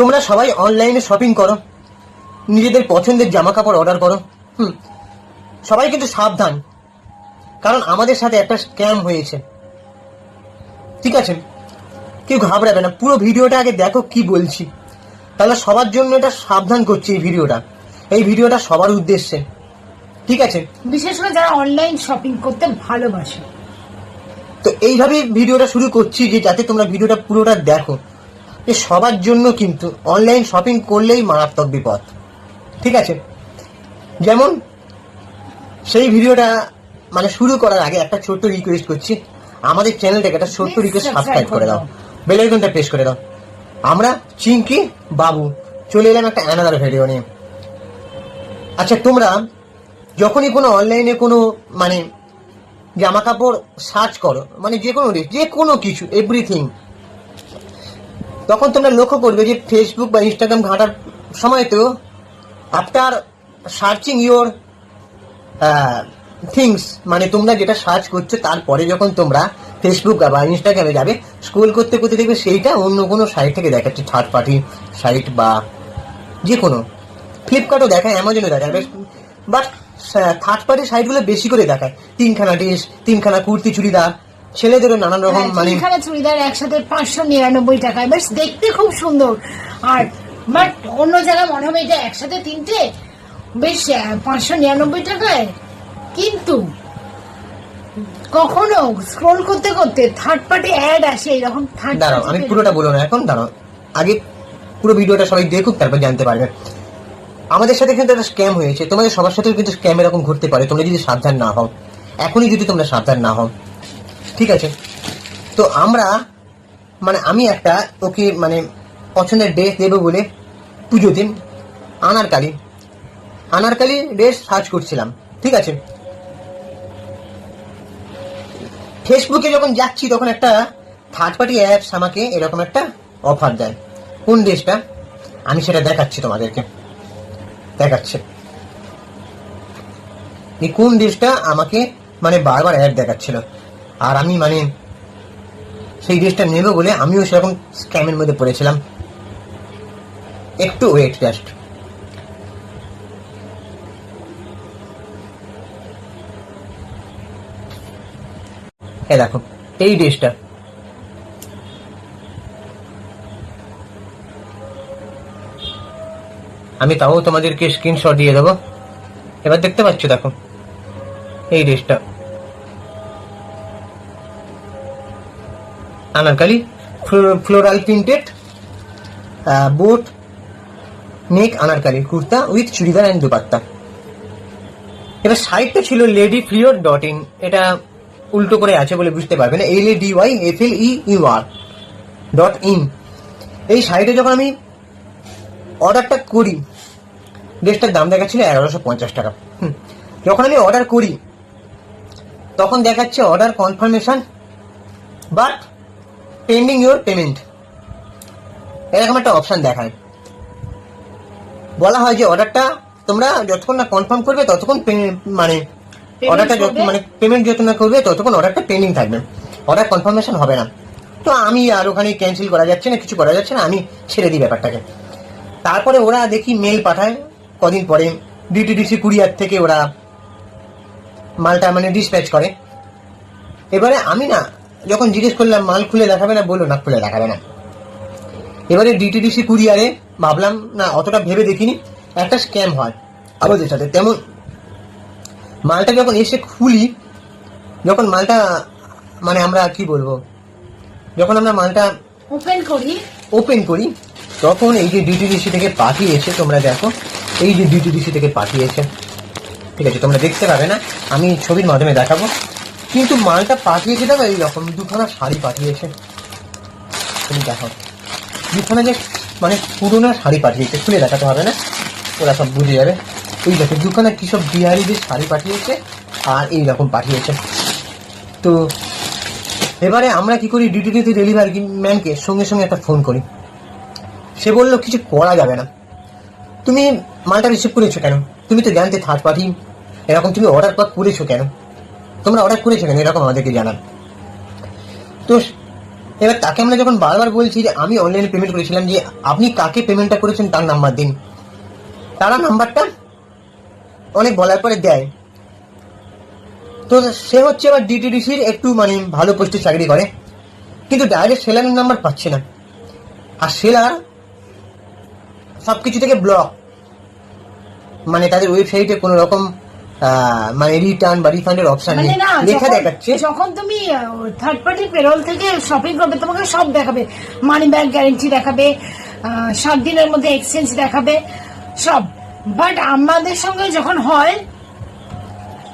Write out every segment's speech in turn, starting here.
তোমরা সবাই অনলাইনে শপিং করো, নিজেদের পছন্দের জামা কাপড় অর্ডার করো। সবাই কিন্তু সাবধান, কারণ আমাদের সাথে একটা স্ক্যাম হয়েছে। ঠিক আছে, কেউ ঘাবড়াবে না, পুরো ভিডিওটা আগে দেখো কি বলছি, তাহলে সবার জন্য এটা সাবধান করছি। এই ভিডিওটা সবার উদ্দেশ্যে, ঠিক আছে? বিশেষ করে যারা অনলাইন শপিং করতে ভালোবাসে। তো এইভাবেই ভিডিওটা শুরু করছি, যে যাতে তোমরা ভিডিওটা পুরোটা দেখো। এ সবার জন্য কিন্তু অনলাইন শপিং করলেই মারাত্মক বিপদ, ঠিক আছে? যেমন সেই ভিডিওটা মানে শুরু করার আগে একটা ছোট্ট রিকোয়েস্ট করছি, আমাদের চ্যানেলটাকে একটা ছোট্ট রিকোয়েস্ট, সাবস্ক্রাইব করে দাও, বেল আইকনটা প্রেস করে দাও। আমরা চিঙ্কি বাবু চলে এলাম একটা অ্যানাদার ভিডিও নিয়ে। আচ্ছা, তোমরা যখনই কোনো অনলাইনে কোনো মানে জামা কাপড় সার্চ করো, মানে যে কোনো কিছু এভরিথিং, তখন তোমরা লক্ষ্য করবে যে ফেসবুক বা ইনস্টাগ্রাম ঘাঁটার সময় তো আফটার সার্চিং ইউর থিংস, মানে তোমরা যেটা সার্চ করছো তারপরে যখন তোমরা ফেসবুক বা ইনস্টাগ্রামে যাবে, স্ক্রল করতে করতে দেখবে সেইটা অন্য কোনো সাইট থেকে দেখাচ্ছে, থার্ড পার্টি সাইট বা যে কোনো, ফ্লিপকার্টও দেখায়, অ্যামাজনও দেখায়, বাট থার্ড পার্টি সাইটগুলো বেশি করে দেখায়। 3খানা ড্রেস, 3খানা কুর্তি, চুড়িদার, ছেলেদেরও নানান রকম, মানে 3খানা চুড়িদার একসাথে 599 টাকায়, বেশ দেখতে খুব সুন্দর। আর বাট অন্য জায়গায় মনে হবে এটা একসাথে 3টে বেশ 599 টাকায়, কিন্তু কখনো স্ক্রল করতে করতে থার্ড পার্টি অ্যাড আসে এরকম। দাঁড়াও, আমি পুরোটা বলবো না এখন, দাঁড়াও, আগে পুরো ভিডিওটা সবাই দেখুক, তারপর জানতে পারবে। আমাদের সাথে কিন্তু একটা স্ক্যাম হয়েছে, তোমাদের সবার সাথেও কিন্তু স্ক্যাম এরকম ঘটতে পারে, তোমরা যদি সাবধান না হও, এখনই যদি তোমরা সাবধান না হও, ঠিক আছে? তো আমি একটা ওকে মানে পছন্দের ড্রেস দেবো বলে পুজোতে আনারকালি ড্রেস সার্চ করছিলাম, ঠিক আছে? ফেসবুকে যখন যাচ্ছি তখন একটা থার্ড পার্টি অ্যাপস আমাকে এরকম একটা অফার দেয়। কোন ড্রেসটা আমি সেটা দেখাচ্ছি তোমাদেরকে, দেখাচ্ছে এই কোন ড্রেসটা আমাকে মানে বারবার অ্যাড দেখাচ্ছিল, আর আমি মানে সেই ড্রেসটা নেব বলে আমিও সেরকম স্ক্যামের মধ্যে পড়েছিলাম। একটু ওয়েট জাস্ট। এ দেখো এই ড্রেসটা, আমি তাও তোমাদেরকে স্ক্রিনশট দিয়ে দেবো, এবার দেখতে পাচ্ছ, দেখো এই ড্রেসটা Anarkali floral printed boat neck Anarkali kurta with churidar and dupatta. এবার সাইটটা ছিল ladyfleur.in, এটা উল্টো করে আছে বলে বুঝতে পারবে না, ladyfleur.in। এই সাইটে যখন আমি অর্ডারটা করি, ড্রেসটার দাম দেখাচ্ছিল 1150 টাকা। যখন আমি অর্ডার করি তখন দেখাচ্ছে order confirmation but pending your payment, এরকম একটা অপশন দেখায়। বলা হয় যে অর্ডারটা তোমরা যতক্ষণ না কনফার্ম করবে ততক্ষণ মানে অর্ডারটা মানে পেমেন্ট যত না করবে ততক্ষণ অর্ডারটা পেন্ডিং থাকবে, অর্ডার কনফার্মেশন হবে না। তো আমি আর ওখানে ক্যান্সেল করা যাচ্ছে না, কিছু করা যাচ্ছে না, আমি ছেড়ে দিই ব্যাপারটাকে। তারপরে ওরা দেখি মেল পাঠায় কদিন পরে, ডিটিডিসি কুরিয়ার থেকে ওরা মালটা মানে ডিসপ্যাচ করে। এবারে আমি না যখন জিজ্ঞেস করলাম মাল খুলে দেখাবে না, বললো না খুলে দেখাবে না। এবারে ডিটিডিসি কুরিয়ারে ভাবলাম না, অতটা ভেবে দেখিনি, একটা স্ক্যাম হয় আমাদের সাথে। তেমন মালটা যখন এসে খুলি, যখন মালটা মানে আমরা কি বলবো, যখন আমরা মালটা ওপেন করি তখন এই যে ডিটিডিসি থেকে পাঠিয়েছে, তোমরা দেখো এই যে ডিটিডিসি থেকে পাঠিয়েছে, ঠিক আছে? তোমরা দেখতে পাবে না, আমি ছবির মাধ্যমে দেখাবো। কিন্তু মালটা পাঠিয়েছে দেখো এইরকম 2খানা শাড়ি পাঠিয়েছে, তুমি দেখো 2খানা যে মানে পুরোনো শাড়ি পাঠিয়েছে, খুলে দেখাতে হবে না, ওরা সব বুঝে যাবে। এই দেখো 2খানা কি সব বিহারিদের শাড়ি পাঠিয়েছে আর এইরকম পাঠিয়েছে। তো এবারে আমরা কি করি, ডিটিডিসি ডেলিভারি ম্যানকে সঙ্গে সঙ্গে একটা ফোন করি। সে বললো কিছু করা যাবে না, তুমি মালটা রিসিভ করেছো কেন, তুমি তো জানতে থার্ড পার্টি, এরকম তুমি অর্ডার করেছো কেন, তোমরা অর্ডার করেছো কেন, এরকম আমাদেরকে জানান। তো এবার তাকে আমরা যখন বারবার বলছি যে আমি অনলাইনে পেমেন্ট করেছিলাম, যে আপনি কাকে পেমেন্টটা করেছেন তার নাম্বার দিন, তারা নাম্বারটা অনেক বলার পরে দেয়। তো সে হচ্ছে এবার ডিটিডিসির একটু মানে ভালো পোস্টে চাকরি করে, কিন্তু ডাইরেক্ট সেলারের নাম্বার পাচ্ছে না। আর সেলার সবকিছু থেকে ব্লক, মানে তাদের ওয়েবসাইটে কোনো রকম মানে রিটার্ন বা রিফান্ডের অপশন নেই, লেখা দেখাচ্ছে। যখন তুমি থার্ড পার্টি পেরোল থেকে শপিং করবে তোমাকে সব দেখাবে, মানি ব্যাক গ্যারেন্টি দেখাবে, 7 দিনের মধ্যে এক্সচেঞ্জ দেখাবে সব। বাট আমাদের সঙ্গে যখন হয়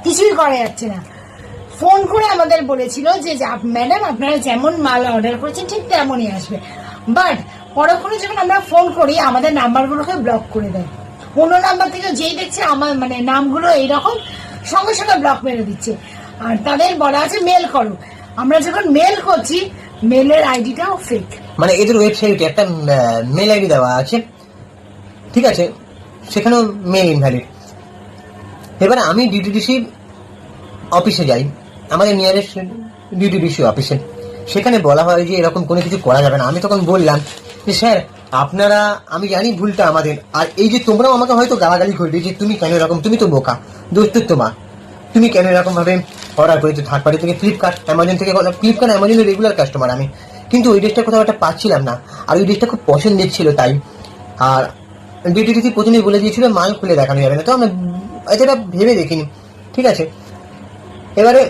কিছুই করা যাচ্ছে না। ফোন করে আমাদের বলেছিল যে ম্যাডাম আপনারা যেমন মাল অর্ডার করেছেন ঠিক তেমনই আসবে, বাট পরক্ষণে যখন আমরা ফোন করি আমাদের নাম্বারগুলোকে ব্লক করে দেয়। অন্য নাম্বার থেকে যেই দেখছে আমার মানে নামগুলো এইরকম সঙ্গে সঙ্গে ব্লক মেরে দিচ্ছে। আর তাদের বলা আছে মেল করো, আমরা যখন মেল করছি মেলের আইডিটাও ফেক। মানে এদের ওয়েবসাইটে একটা মেল আইডি দেওয়া আছে, ঠিক আছে, সেখানেও মেল ইনভ্যালিড। এবারে আমি ডিটিডিসি অফিসে যাই, আমাদের নিয়ারেস্ট ডিটিডিসি অফিসে, সেখানে বলা হয় যে এরকম কোনো কিছু করা যাবে না। আমি তখন বললাম যে স্যার আপনারা, আমি জানি ভুলটা আমাদের, আর এই যে তোমরাও আমাকে হয়তো গালাগালি করবে যে তুমি কেন এরকম, তুমি তো বোকা, দোষ তো তোমার, তুমি কেন এরকম ভাবে অর্ডার করেছো থার্ড পার্টি থেকে, ফ্লিপকার্ট অ্যামাজন থেকে। ফ্লিপকার্ট অ্যামাজনের রেগুলার কাস্টমার আমি, কিন্তু ওই ড্রেসটা কোথাও একটা পাচ্ছিলাম না, আর ওই ড্রেসটা খুব পছন্দের ছিল তাই। আর ডিটিডিসি প্রথমেই বলে দিয়েছিল মাল খুলে দেখানো যাবে না, তো আমরা এটা ভেবে দেখিনি, ঠিক আছে। এবারে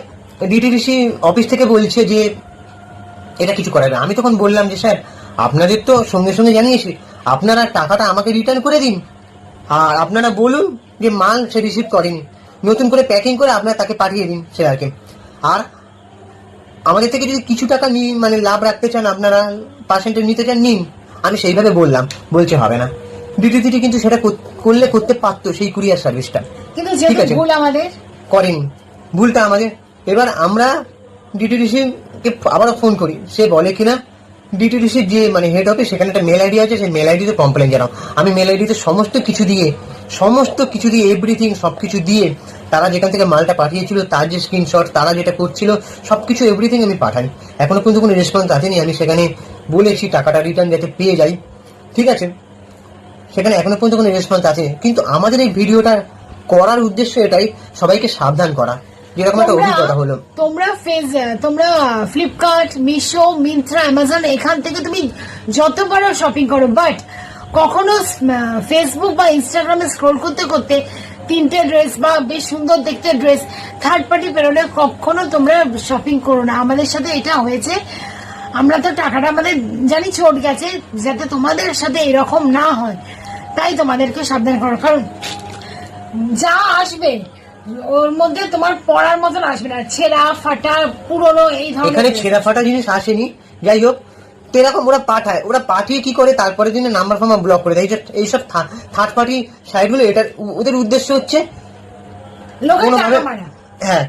ডিটিডিসি অফিস থেকে বলছে যে এটা কিছু করা যাবে। আমি তখন বললাম যে স্যার আপনাদের তো সঙ্গে সঙ্গে জানিয়েছি, আপনারা টাকাটা আমাকে রিটার্ন করে দিন, আর আপনারা বলুন যে মাল সে রিসিভ করেনি, নতুন করে প্যাকিং করে আপনারা তাকে পাঠিয়ে দিন সেলারকে। আর আমাদের থেকে যদি কিছু টাকা মানে লাভ রাখতে চান, আপনারা পার্সেন্টেজ নিতে চান নিন। আমি সেইভাবে বললাম, বলছে হবে না। ডিটিডিসি কিন্তু সেটা করলে করতে পারতো সেই কুরিয়ার সার্ভিসটা, কিন্তু যেহেতু ভুল আমাদের, করেনি, ভুলটা আমাদের। এবার আমরা ডিটিডিসি কে আবারও ফোন করি, সে বলে কিনা ডিটিডিসির যে মানে হেড অফিস সেখানে একটা মেল আইডি আছে, সেই মেল আইডিতে কমপ্লেন জানাও। আমি মেল আইডিতে সমস্ত কিছু দিয়ে এভরিথিং সবকিছু দিয়ে, তারা যেখান থেকে মালটা পাঠিয়েছিল তার যে স্ক্রিনশট, তারা যেটা করছিল সবকিছু এভরিথিং আমি পাঠাই। এখনো কিন্তু কোনো রেসপন্স আসেনি। আমি সেখানে বলেছি টাকাটা রিটার্ন যাতে পেয়ে যাই, ঠিক আছে, সেখানে এখনো পর্যন্ত কোনো রেসপন্স আছে। কিন্তু আমাদের এই ভিডিওটা করার উদ্দেশ্য এটাই, সবাইকে সাবধান করা, যেরকম একটা অভিজ্ঞতা হলো। তোমরা ফ্লিপকার্ট, মিশো, মিন্ত্রা, অ্যামাজন এখান থেকে তুমি যত পারো শপিং করো, বাট কখনো ফেসবুক বা ইনস্টাগ্রামে স্ক্রোল করতে করতে 3টে ড্রেস বা বেশ সুন্দর দেখতে ড্রেস থার্ড পার্টি পেরোলে কখনো তোমরা শপিং করো না। আমাদের সাথে এটা হয়েছে, আমরা তো টাকাটা আমাদের জানি চোট গেছে, যাতে তোমাদের সাথে এরকম না হয় তাই তোমাদেরকে সাবধান করো। কারণ যা আসবে ওর মধ্যে তোমার পড়ার মতন আসবে না, ছেঁড়া ফাটা পুরনো এই ধরনের। এখানে ছেঁড়া ফাটা জিনিস আসেনি, যাই হোক। তো এরকম ওরা পাঠিয়ে কি করে তারপরে দিনে নাম্বার ফাম্বার ব্লক করে দেয়। এইসব থার্ড পার্টি সাইটগুলো, এটা ওদের উদ্দেশ্য হচ্ছে হ্যাঁ,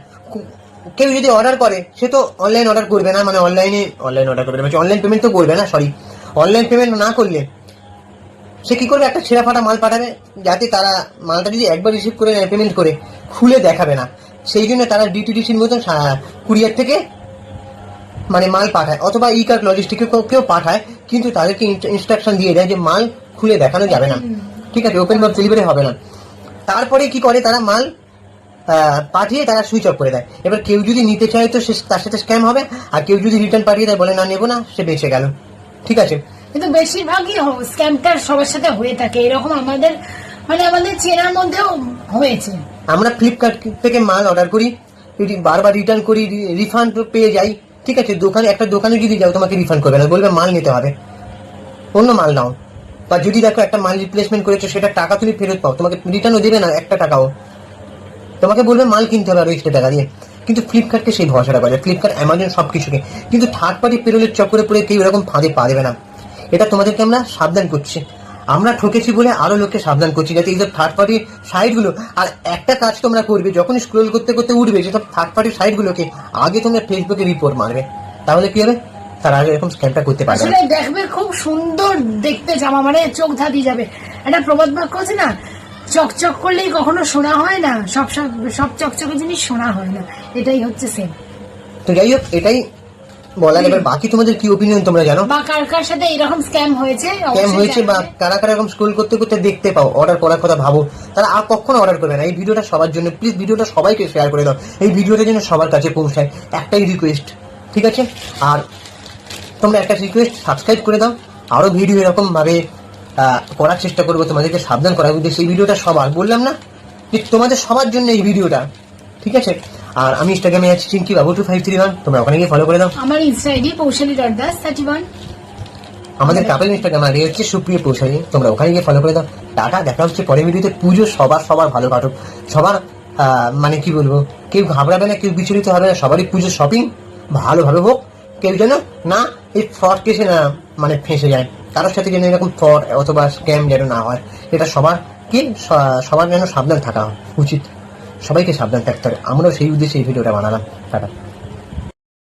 কেউ যদি অর্ডার করে সে তো অনলাইন অর্ডার করবে না, মানে অনলাইন পেমেন্ট তো করবে না, সরি, অনলাইন পেমেন্ট না করলে সে কি করবে, একটা ছেঁড়া ফাটা মাল পাঠাবে, যাতে তারা মালটা যদি একবার রিসিভ করে পেমেন্ট করে খুলে দেখাবে না। সেই জন্য তারা ডিটিডিসির মতন কুরিয়ার থেকে মানে মাল পাঠায়, অথবা ই কার্ড লজিস্টিকে কেউ পাঠায়, কিন্তু তাদেরকে ইনস্ট্রাকশন দিয়ে দেয় যে মাল খুলে দেখানো যাবে না, ঠিক আছে, ওপেন বক্স ডেলিভারি হবে না। তারপরে কি করে, তারা মাল পাঠিয়ে তারা সুইচ অফ করে দেয়। এবার কেউ যদি নিতে চায় তো সে তার সাথে স্ক্যাম হবে, আর কেউ যদি রিটার্ন পাঠিয়ে দেয়, বলে না নেবো না, সে বেঁচে গেল, ঠিক আছে। কিন্তু বেশিরভাগই স্ক্যামটা সবার সাথে হয়ে থাকে, এরকম আমাদের চেনার মধ্যেও হয়েছে। আমরা ফ্লিপকার্ট থেকে মাল অর্ডার করি, বারবার রিটার্ন করি, রিফান্ড পেয়ে যাই, ঠিক আছে। একটা দোকানে যদি যাও তোমাকে রিফান্ড করবে না, বলবে মাল নিতে হবে, অন্য মাল নাও। বা যদি দেখো একটা মাল রিপ্লেসমেন্ট করেছো, সেটা টাকা তুমি ফেরত পাও, তোমাকে রিটার্নও দেবে না একটা টাকাও, তোমাকে বলবে মাল কিনতে হবে আরো এক্সট্রা টাকা দিয়ে। কিন্তু ফ্লিপকার্টকে সেই ভরসাটা করে, ফ্লিপকার্ট অ্যামাজন সবকিছুকে। কিন্তু থার্ড পার্টি পেরোলের চক্করে পড়ে কেউ এরকম ফাঁদে পা দেবে না, এটা তোমাদেরকে আমরা সাবধান করছি। আমরা ঠকেছি বলে আরো লোককে সাবধান করছি, যাতে এই যে থার্ড পার্টি সাইটগুলো। আর একটা কাজ তোমরা করবে, যখন স্ক্রোল করতে করতে উঠবে যেসব থার্ড পার্টি সাইটগুলোকে, আগে তোমরা ফেসবুকে রিপোর্ট মারবে, তাহলে কি হবে, তার আগে এরকম স্ক্যামটা করতে পারবে। আসলে দেখবে খুব সুন্দর দেখতে জামা, মানে চোখ ধাঁধিয়ে যাবে। একটা প্রবাদ বাক্য আছে না, চকচক করলেই কখনো সোনা হয় না, সব চকচকে জিনিস সোনা হয় না, এটাই হচ্ছে সেম। তো যাই হোক, এটাই বলার। এবার বাকি তোমাদের কি ওপিনিয়ন তোমরা জানো, বা কার কার সাথে এরকম স্ক্যাম হয়েছে কেমন অবশ্যই হয়েছে, বা জানাবে। কারা কারা এরকম স্ক্রোল করতে করতে দেখতে পাও অর্ডার করার কথা ভাবো, তারা আর কখনো অর্ডার করবে না। এই ভিডিওটা সবার জন্য, প্লিজ ভিডিওটা সবাইকে শেয়ার করে দাও, এই ভিডিওটা যেন সবার কাছে পৌঁছায়, একটাই রিকোয়েস্ট, ঠিক আছে? আর তোমরা একটা রিকোয়েস্ট, সাবস্ক্রাইব করে দাও, আরো ভিডিও এরকম ভাবে করার চেষ্টা করবো, তোমাদেরকে সাবধান করার উদ্দেশ্যে। এই ভিডিওটা সবার, বললাম না যে তোমাদের সবার জন্য এই ভিডিওটা, ঠিক আছে? আর আমি ইনস্টাগ্রামে আছি চিঙ্কি বাবু 2531, তোমরা ওখানে গিয়ে ফলো করে দাও। আমার ইনস্টা আইডি পৌশালী.das31। আমাদের কাপেল ইনস্টাগ্রাম আইডি হচ্ছে সুপ্রিয় পৌঁছালি, তোমরা ওখানে গিয়ে ফলো করে দাও। টাটা, দেখা হচ্ছে পরের ভিডিওতে। পুজো সবার সবার ভালো কাটুক, সবার মানে কি বলবো, কেউ ঘাবড়াবে না, কেউ বিচলিত হবে না, সবারই পুজো শপিং ভালোভাবে হোক। কেউ যেন না এই ফ্রড কেসে না মানে ফেঁসে যায়, কারোর সাথে যেন এরকম ফ্রড অথবা স্ক্যাম যেন না হয়, এটা সবার কি সবার যেন সাবধান থাকা উচিত, সবাইকে সাবধান থাকতে হবে। আমরাও সেই উদ্দেশ্যে এই ভিডিওটা বানালাম। টাটা।